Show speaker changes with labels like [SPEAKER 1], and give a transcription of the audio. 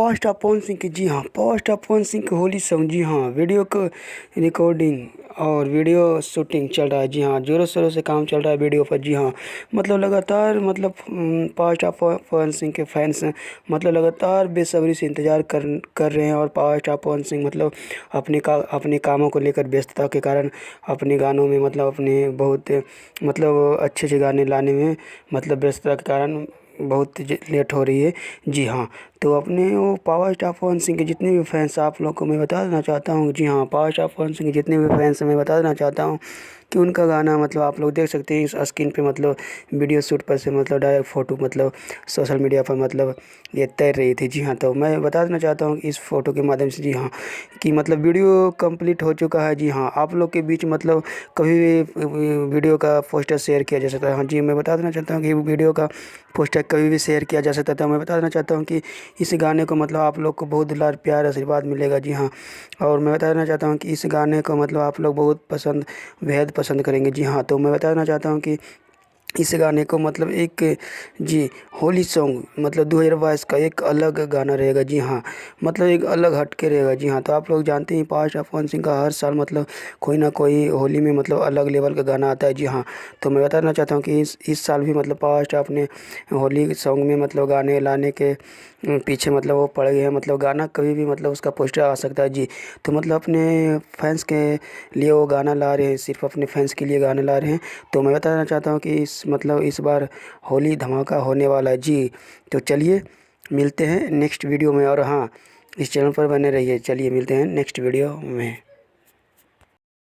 [SPEAKER 1] Post upon Singh, जी हाँ, post upon Singh Holi song, जी हाँ, वीडियो को रिकॉर्डिंग और वीडियो शूटिंग चल रहा है। जी हाँ, ज़ोरों शोरों से काम चल रहा है वीडियो पर। जी हाँ, मतलब लगातार मतलब पोस्ट अपॉन सिंह के फैंस मतलब लगातार बेसब्री से इंतज़ार कर रहे हैं। और पोस्ट अपॉन सिंह मतलब अपने कामों को लेकर व्यस्तता के कारण अपने गानों में मतलब अपने बहुत मतलब अच्छे गाने लाने में मतलब व्यस्तता के कारण बहुत लेट हो रही है। जी हाँ, तो अपने वो पावर स्टार पवन सिंह के जितने भी फैंस आप लोग को मैं बता देना चाहता हूँ। जी हाँ, पावर स्टार पवन सिंह के जितने भी फैंस हैं मैं बता देना चाहता हूँ कि उनका गाना मतलब आप लोग देख सकते हैं इस स्क्रीन पे, मतलब वीडियो शूट पर से मतलब डायरेक्ट फ़ोटो मतलब सोशल मीडिया पर मतलब ये तैर रही थी। जी हाँ, तो मैं बता देना चाहता हूँ कि इस फ़ोटो के माध्यम से, जी हाँ, कि मतलब वीडियो कंप्लीट हो चुका है। जी हाँ, आप लोग के बीच मतलब कभी भी वीडियो का पोस्टर शेयर किया जा सकता है। हाँ जी, मैं बता देना चाहता हूँ कि वीडियो का पोस्टर कभी भी शेयर किया जा सकता था। मैं बता देना चाहता हूँ कि इस गाने को मतलब आप लोग को बहुत दुलार प्यार आशीर्वाद मिलेगा। जी हाँ, और मैं बता देना चाहता हूँ कि इस गाने को मतलब आप लोग बहुत पसंद बेहद पसंद करेंगे। जी हाँ, तो मैं बता देना चाहता हूँ कि इस गाने को मतलब एक, जी, होली सॉन्ग मतलब 2022 का एक अलग गाना रहेगा। जी हाँ, मतलब एक अलग हटके रहेगा। जी हाँ, तो आप लोग जानते हैं पावर स्टार पवन सिंह का हर साल मतलब कोई ना कोई होली में मतलब अलग लेवल का गाना आता है। जी हाँ, तो मैं बताना चाहता हूँ कि इस साल भी मतलब पावर स्टार अपने होली सॉन्ग में मतलब गाने लाने के पीछे मतलब वो पड़ गए हैं। मतलब गाना कभी भी मतलब उसका पोस्टर आ सकता है। जी, तो मतलब अपने फैंस के लिए वो गाना ला रहे हैं, सिर्फ अपने फैंस के लिए गाना ला रहे हैं। तो मैं बताना चाहता हूँ कि इस बार होली धमाका होने वाला है। जी, तो चलिए मिलते हैं नेक्स्ट वीडियो में। और हाँ, इस चैनल पर बने रहिए। चलिए मिलते हैं नेक्स्ट वीडियो में।